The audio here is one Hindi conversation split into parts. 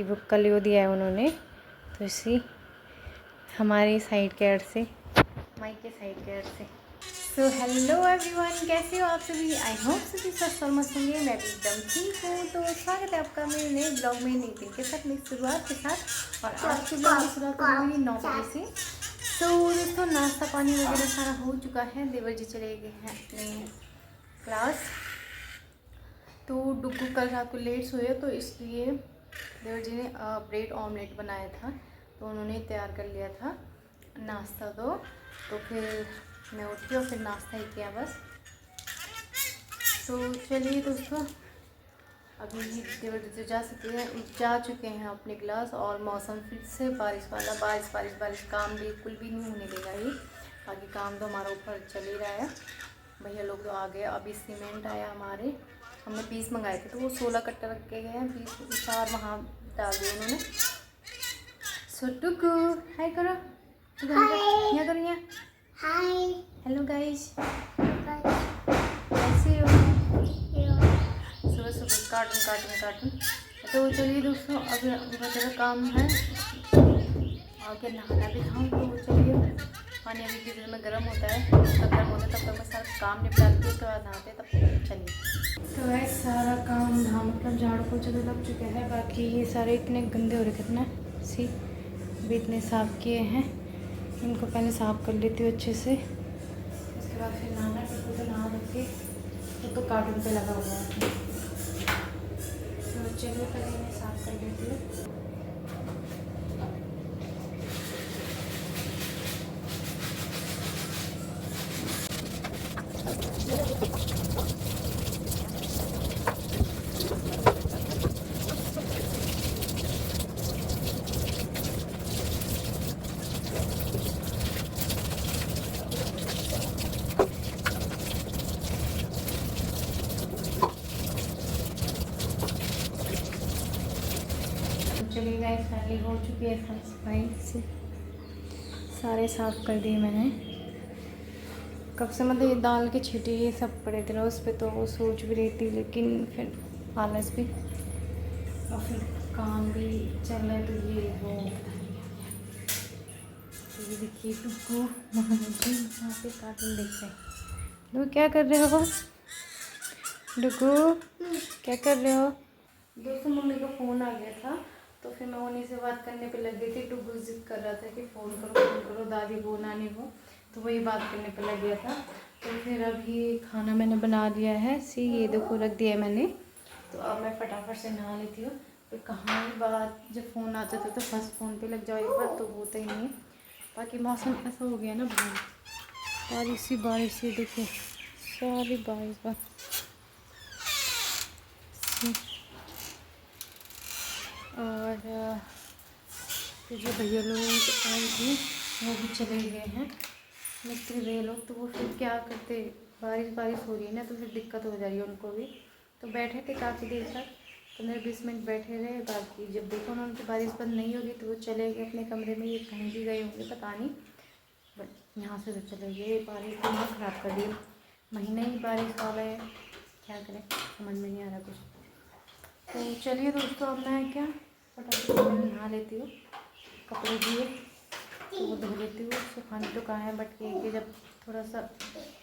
बाकी वो कलियो दिया है उन्होंने। तो इसी हमारी साइड के एड से, माइक के साइड के एड से। सो हेलो एवरीवन, कैसे हो आप सभी? आई होप सभी स्वस्थ और मस्त होंगे। मैं भी एकदम ठीक हूँ। तो स्वागत है आपका मेरे नए ब्लॉग में, नई दिन के साथ, नई शुरुआत के साथ। और आज के ब्लॉग की शुरुआत करूँगी 9 बजे से। तो दोस्तों नाश्ता पानी वगैरह सारा हो चुका है। देवर जी चले गए हैं अपने क्लास। तो डुग्गू कल रात को लेट सोए, तो इसलिए देवर जी ने ब्रेड ऑमलेट बनाया था, तो उन्होंने तैयार कर लिया था नाश्ता। तो फिर मैं उठी और फिर नाश्ता ही किया बस। तो चलिए दोस्तों, अभी देवर जी जा चुके हैं अपने क्लास। और मौसम फिर से बारिश वाला, बारिश काम बिल्कुल भी नहीं होने देगा ये। बाकी काम तो हमारा ऊपर चल ही रहा है। भैया लोग तो आ गए। अभी सीमेंट आया हमारे, हमने पीस मंगाए थे, तो वो 16 कट्टे रख के गए हैं। 20 4 वहाँ डाल दिए उन्होंने। सो टुकू हाय करो, यहाँ करो, यहाँ हाय। हेलो गाइस, कैसे हो? सुबह सुबह कार्टून। तो चलिए दोस्तों, अभी ज़रा काम है, आगे नहाना भी था। तो चलिए, पानी अभी किचन में गर्म होता है, तब गर्म होता है, तब तक मैं सारा काम निपटा के उसके बाद नहाते हैं। तब चलिए, तो है सारा काम हाँ मतलब झाड़ू पोछा तो लग चुके हैं। बाकी ये सारे इतने गंदे हो रखे थे ना, सी भी इतने साफ़ किए हैं। इनको पहले साफ़ कर लेती हूँ अच्छे से, उसके बाद फिर नहाना। तो नहा लेके तो कार्टून पे लगा हुआ है। तो चलिए पहले इन्हें साफ़ कर लेती हूँ। चलिए गाइस, फाइनली हो चुकी है साफ सफाई से, सारे साफ़ कर दिए मैंने कब से। मतलब ये दाल के छींटे ये सब पड़े थे ना उस पर, तो वो सोच भी रही थी, लेकिन फिर आलस भी और फिर काम भी चल रहा है। तो ये वो तो ये देखिए टुक्कू जी यहाँ पे कार्टून देख रहे हैं। तो क्या कर रहे हो डुगू, क्या कर रहे हो? दोस्तों मम्मी का फ़ोन आ गया था, तो फिर मैं उन्हीं से बात करने पे लग गई थी। टुगू जिद कर रहा था कि फ़ोन करो दादी को, नानी को, तो वही बात करने पे लग गया था। तो फिर अभी खाना मैंने बना लिया है, सी ये देखो रख दिया है मैंने। तो अब मैं फटाफट से नहा लेती हूँ। फिर कहाँ भी बात, जब फ़ोन आता था तो फर्स्ट फ़ोन पे लग जाओ एक बार, तो होता ही नहीं है। बाकी मौसम ऐसा हो गया ना, बारिश से देखिए सारी बारिश और फिर जो भैया लोग आए थे वो भी चले गए हैं, मिस्त्री भैया लोग। तो वो फिर क्या करते, बारिश हो रही है ना, तो फिर दिक्कत हो जा रही है उनको भी। तो बैठे थे काफ़ी देर तक, 15-20 मिनट बैठे रहे। बाकी जब देखो ना उनकी बारिश बंद नहीं होगी, तो वो चले गए अपने कमरे में। ये कहीं भी गए होंगे पता नहीं, बट यहाँ से तो चले गए। बारिश तो बहुत ख़राब कर दी, महीना ही बारिश वाला है, क्या करें समझ में नहीं आ रहा कुछ। तो चलिए दोस्तों, अब मैं क्या फटाफट नहा लेती हूँ, कपड़े दिए तो वो धो लेती हूँ। सुखाने तो कहाँ है, बट ये कि जब थोड़ा सा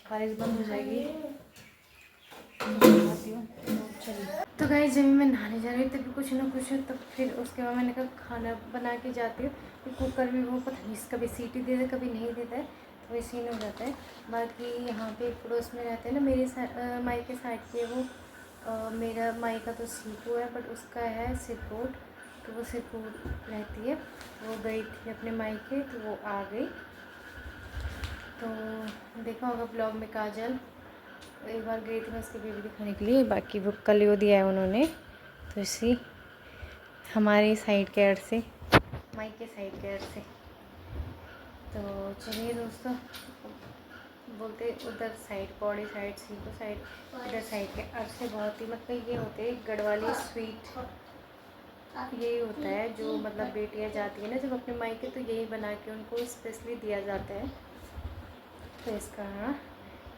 बारिश बंद हो जाएगी तो नहाती हूँ। तो चलिए, तो गाइस जब मैं नहाने जा रही थी तभी कुछ ना कुछ, तब फिर उसके बाद मैंने कहा खाना बना के जाती हूँ। फिर कुकर भी वो पता नहीं कभी सीटी देता है कभी नहीं देता है, तो वैसे ही नहीं हो जाता है। बाकी यहाँ पे पड़ोस में रहते हैं ना मेरे माई के साइड के, वो मेरा माई का तो सीपू है, बट उसका है सिरकोट। तो वो सिरकोट रहती है, वो गई थी अपने माई के, तो वो आ गई। तो देखा होगा ब्लॉग में काजल, एक बार गई थी मैं उसकी बेबी दिखाने के लिए। बाकी वो कलियो दिया है उन्होंने। तो इसी हमारी साइड के एड से, माई के साइड के एड से। तो चलिए दोस्तों, बोलते उधर side Pauri side Sipu side, इधर साइड के अर्से बहुत ही मतलब ये होते हैं गढ़वाली स्वीट। यही होता है जो मतलब बेटियां जाती है ना जब अपने मायके, तो यही बना के उनको स्पेशली दिया जाता है। तो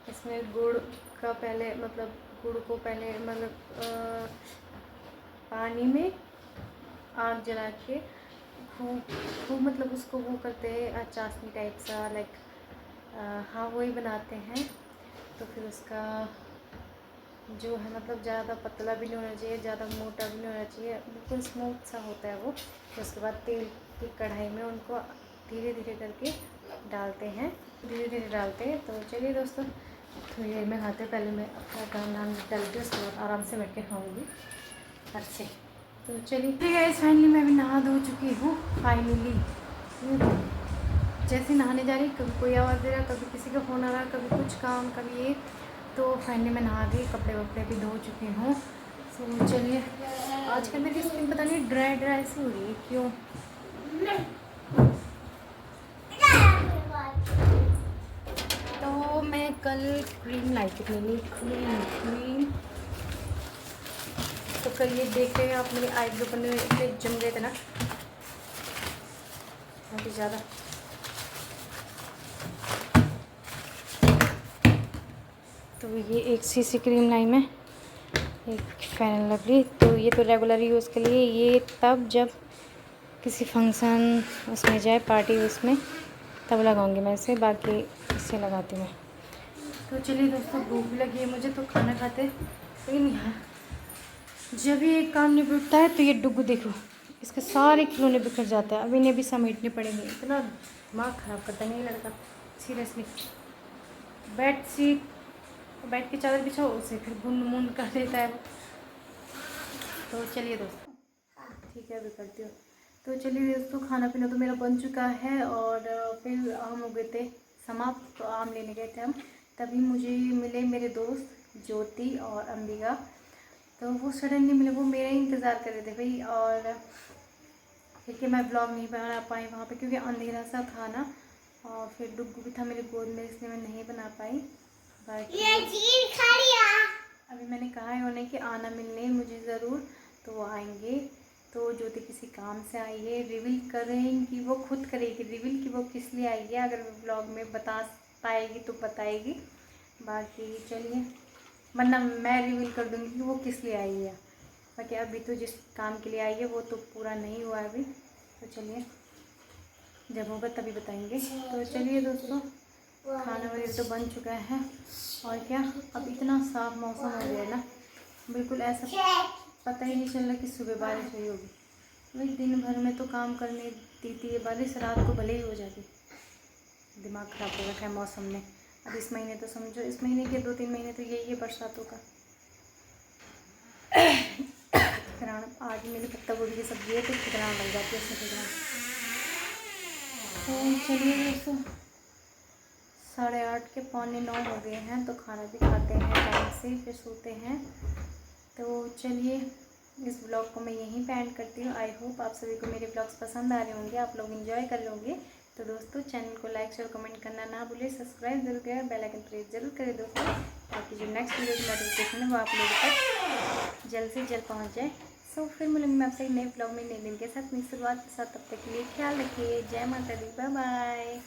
इसमें गुड़ का पहले मतलब गुड़ को पहले मतलब पानी में आग जला के खूब खूब मतलब उसको वो करते हैं चाशनी टाइप सा, लाइक हाँ वही बनाते हैं। तो फिर उसका जो है मतलब ज़्यादा पतला भी नहीं होना चाहिए, ज़्यादा मोटा भी नहीं होना चाहिए, बिल्कुल स्मूथ सा होता है वो। तो उसके बाद तेल की कढ़ाई में उनको धीरे धीरे करके डालते हैं, धीरे धीरे डालते हैं। तो चलिए दोस्तों, थोड़ी देर में खाते हैं। पहले मैं अपना काम धाम निकल के उसके बाद आराम से बैठ के खाऊँगी घर से। तो चलिए ठीक है, फाइनली मैं भी नहा धो चुकी हूँ। फाइनली जैसे नहाने जा रही, कभी कोई आवाज़ दे रहा, कभी किसी का फ़ोन आ रहा, कभी कुछ काम, कभी ये। तो फाइनली मैं नहा गई, कपड़े वपड़े भी धो चुकी हूँ। तो चलिए, आज कल मेरी स्किन पता नहीं ड्राई ड्राई सी हो रही है, क्यों? तो मैं कल क्रीम लाई थी, क्रीम क्रीम। तो कल ये देख रहे हैं आप, मेरे आईब्रो करने में इतने जम गए थे ना, बहुत ही ज़्यादा। तो ये एक सीसी क्रीम लाई मैं, एक फेयर एंड लवली। तो ये तो रेगुलर यूज़ के लिए, ये तब जब किसी फंक्शन उसमें जाए, पार्टी उसमें, तब लगाऊंगी मैं इसे, बाकी इससे लगाती मैं। तो चलिए दोस्तों, भूख भी लगी है मुझे, तो खाना खाते। लेकिन यार जब ये एक काम निपटता है तो ये डुगू देखो, इसके सारे खिलौने बिखर जाते हैं। अब इन्हें भी समेटने पड़ेंगे, इतना दिमाग ख़राब करता नहीं लड़का सीरियसली। बेड की चादर बिछाओ, उसे फिर गुंड मुंड कर देता है वो। तो चलिए दोस्तों, ठीक है अभी करती हूँ। तो चलिए दोस्तों, खाना पीना तो मेरा बन चुका है। और फिर हम हो गए थे समाप्त, तो आम लेने गए थे हम। तभी मुझे मिले मेरे दोस्त ज्योति और अंबिका। तो वो सडनली मिले, वो मेरा ही इंतज़ार कर रहे थे भाई। और क्योंकि मैं ब्लॉग नहीं बना पाई वहाँ पे, क्योंकि अंधेरा सा था ना, और फिर डुग्गू भी था मेरे गोद में, इसलिए मैं नहीं बना पाई। बाकी अभी मैंने कहा है उन्हें कि आना मिलने मुझे ज़रूर, तो वो आएंगे। तो ज्योति किसी काम से आई है, रिवील करेंगी, वो खुद करेगी रिवील कि वो किस लिए आई है। अगर वो ब्लॉग में बता पाएगी तो बताएगी, बाकी चलिए, वरना मैं रिवील कर दूँगी कि वो किस लिए आई है। बाकी अभी तो जिस काम के लिए आई है वो तो पूरा नहीं हुआ अभी। तो चलिए, जब होगा तभी बताएंगे। तो चलिए दोस्तों, खाना वगैरह तो बन चुका है। और क्या, अब इतना साफ मौसम हो गया है ना, बिल्कुल ऐसा पता ही नहीं चल रहा कि सुबह बारिश हुई होगी। वही दिन भर में तो काम करने देती है बारिश, रात को भले ही हो जाती। दिमाग ख़राब हो रखा है मौसम ने। अब इस महीने तो समझो, इस महीने के 2-3 महीने तो यही है बरसातों का। ठिकराना, आज मेरी पत्ता गोभी की सब्ज़ी है तो ठिकराना लग जाती है उसमें ठिकराना। तो चलिए दोस्तों, 8:30 के 8:45 हो गए हैं, तो खाना भी खाते हैं टाइम से, फिर सोते हैं। तो चलिए, इस ब्लॉग को मैं यहीं पे एंड करती हूँ। आई होप आप सभी को मेरे ब्लॉग्स पसंद आ रहे होंगे, आप लोग एंजॉय कर लोगे। तो दोस्तों, चैनल को लाइक शेयर कमेंट करना ना भूलें, सब्सक्राइब जरूर करें, बेल आइकन प्रेस जरूर करें दोस्तों, ताकि जो नेक्स्ट वीडियो की नोटिफिकेशन है वो आप लोगों तक जल्द से जल्द पहुँच जाए। सो फिर मिलेंगे मैं आपसे नए ब्लॉग में नए दिन के साथ, नई शुरुआत के साथ। तब तक के लिए ख्याल रखिए। जय माता दी, बाय बाय।